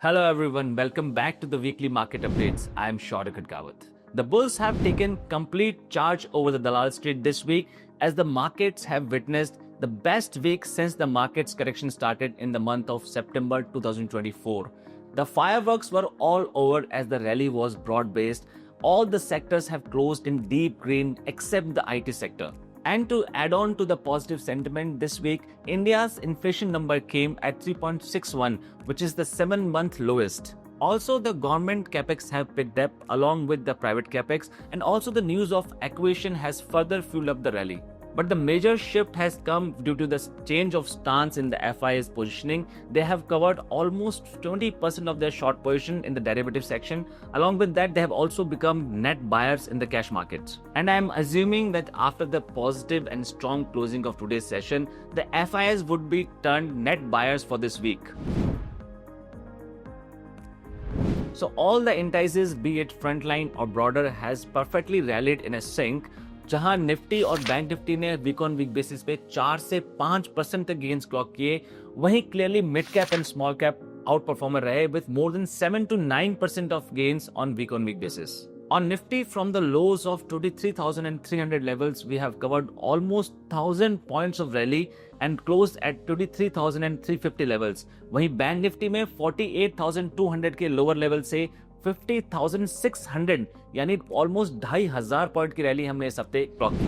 Hello everyone, welcome back to the weekly market updates. I am Shaurik Kawat. The bulls have taken complete charge over the Dalal Street this week as the markets have witnessed the best week since the market's correction started in the month of September 2024. The fireworks were all over as the rally was broad-based. All the sectors have closed in deep green except the IT sector. And to add on to the positive sentiment this week, India's inflation number came at 3.61, which is the 7-month lowest. Also, the government capex have picked up along with the private capex, and also the news of acquisition has further fueled up the rally. But the major shift has come due to the change of stance in the FI's positioning. They have covered almost 20% of their short position in the derivative section. Along with that, they have also become net buyers in the cash markets. And I am assuming that after the positive and strong closing of today's session, the FIs would be turned net buyers for this week. So all the indices, be it frontline or broader, has perfectly rallied in a sync. जहां Nifty और bank Nifty ने week on week basis पे 4 से 5% तक gains clock किए, वहीं clearly mid cap and small cap outperformer रहे with more than 7 to 9% of gains on week basis. On Nifty, from the lows of 23,300 levels, we have covered almost 1,000 points of rally and closed at 23,350 levels. वहीं bank Nifty में 48,200 के lower level से 50,600 यानी almost 2,500 point की rally हमने इस हफ्ते clock की.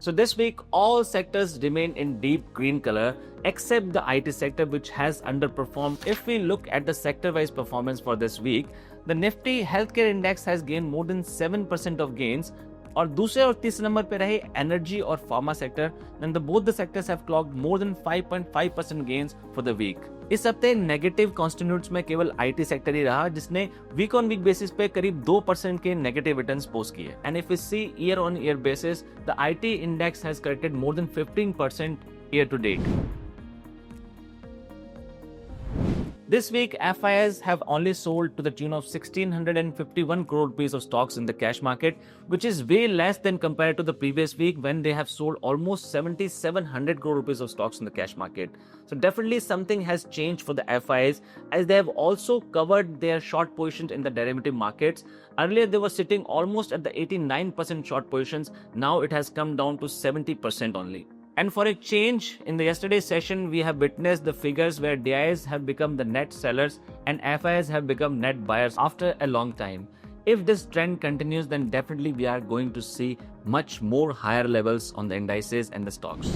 So this week, all sectors remain in deep green color except the IT sector, which has underperformed. If we look at the sector-wise performance for this week, the Nifty Healthcare Index has gained more than 7% of gains. और दूसरे और तीसरे number पे रहे energy और pharma sector, and both the sectors have clocked more than 5.5% gains for the week. इस हफ्ते negative constitutes में केवल आईटी सेक्टर ही रहा जिसने वीक ऑन वीक बेसिस पे करीब 2% के नेगेटिव रिटर्न्स पोस्ट किए. And if we see year on year basis, the IT index has corrected more than 15% year to date. This week, FIs have only sold to the tune of 1,651 crore rupees of stocks in the cash market, which is way less than compared to the previous week when they have sold almost 7,700 crore rupees of stocks in the cash market. So definitely something has changed for the FIs as they have also covered their short positions in the derivative markets. Earlier, they were sitting almost at the 89% short positions. Now it has come down to 70% only. And for a change, in the yesterday's session, we have witnessed the figures where DIs have become the net sellers and FIs have become net buyers after a long time. If this trend continues, then definitely we are going to see much more higher levels on the indices and the stocks.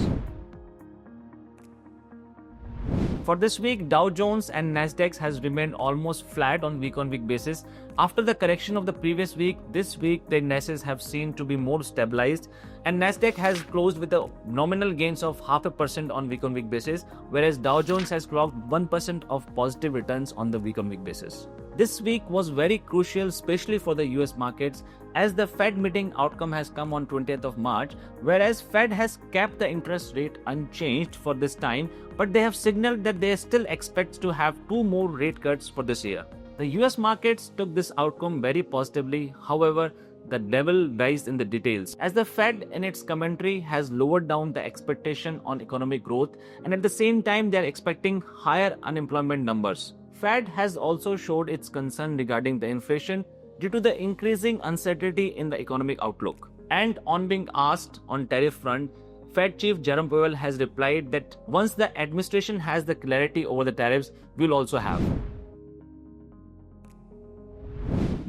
For this week, Dow Jones and Nasdaq has remained almost flat on week basis. After the correction of the previous week, this week the indices have seen to be more stabilized, and Nasdaq has closed with a nominal gains of 0.5% on week basis, whereas Dow Jones has clocked 1% of positive returns on the week basis. This week was very crucial, especially for the US markets, as the Fed meeting outcome has come on 20th of March, whereas Fed has kept the interest rate unchanged for this time, but they have signaled that they still expect to have 2 more rate cuts for this year. The US markets took this outcome very positively. However, the devil lies in the details, as the Fed in its commentary has lowered down the expectation on economic growth, and at the same time they are expecting higher unemployment numbers. Fed has also showed its concern regarding the inflation due to the increasing uncertainty in the economic outlook. And on being asked on tariff front, Fed Chief Jerome Powell has replied that once the administration has the clarity over the tariffs, we'll also have.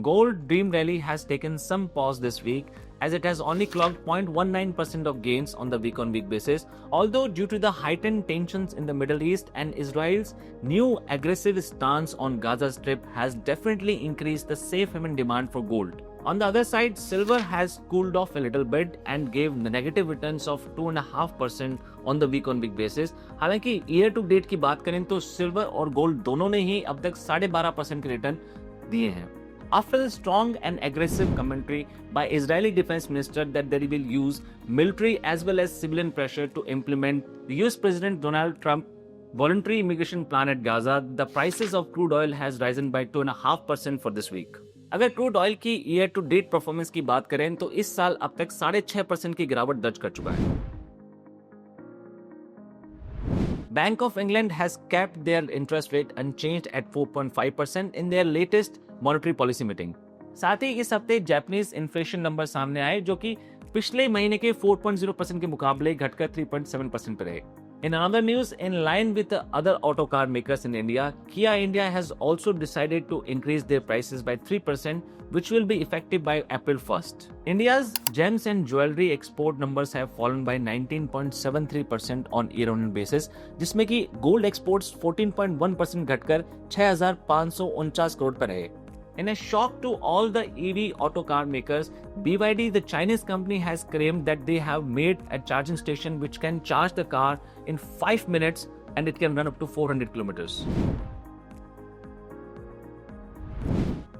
Gold Dream Rally has taken some pause this week as it has only clocked 0.19% of gains on the week basis, although due to the heightened tensions in the Middle East and Israel's new aggressive stance on Gaza Strip has definitely increased the safe haven demand for gold. On the other side, silver has cooled off a little bit and gave negative returns of 2.5% on the week basis. हालांकि year to date की बात करें तो silver और gold दोनों ने ही अब तक 12.5% के रिटर्न दिए हैं. After the strong and aggressive commentary by Israeli Defense Minister that they will use military as well as civilian pressure to implement the US President Donald Trump voluntary immigration plan at Gaza, the prices of crude oil has risen by 2.5% for this week. अगर crude oil की year to date performance की बात करें तो इस साल अब तक 6.5% की गिरावट दर्ज कर चुका है. Bank of England has kept their interest rate unchanged at 4.5% in their latest monetary policy meeting. साथ ही इस हफ्ते जापानीज इन्फ्लेशन नंबर सामने आए जो कि पिछले महीने के 4.0% के मुकाबले घटकर 3.7% पर रहे. In another news, in line with the other auto car makers in India, Kia India has also decided to increase their prices by 3%, which will be effective by April 1st. India's gems and jewelry export numbers have fallen by 19.73% on year-on-year basis, जिसमें कि gold exports 14.1% घटकर 6,549 करोड़ पर रहे. In a shock to all the EV auto car makers, BYD, the Chinese company, has claimed that they have made a charging station which can charge the car in 5 minutes and it can run up to 400 kilometers.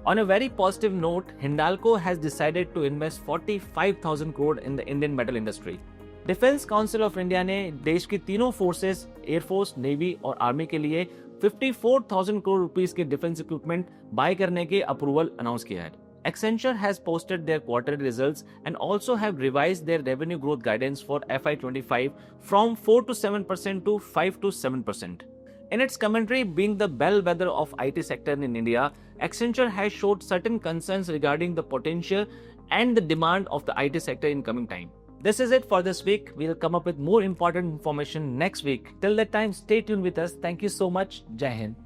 On a very positive note, Hindalco has decided to invest 45,000 crore in the Indian metal industry. Defence council of India ने देश की तीनों forces, air force, navy और army के लिए 54,000 crore rupees के defence equipment bye करने के अप्रूवल अनाउंस किया है. Accenture has posted their quarterly results and also have revised their revenue growth guidance for FY25 from 4 to 7% to 5 to 7%. In its commentary, being the bellwether of IT sector in India, Accenture has showed certain concerns regarding the potential and the demand of the IT sector in coming time. This is it for this week. We'll come up with more important information next week. Till that time, stay tuned with us. Thank you so much. Jai Hind.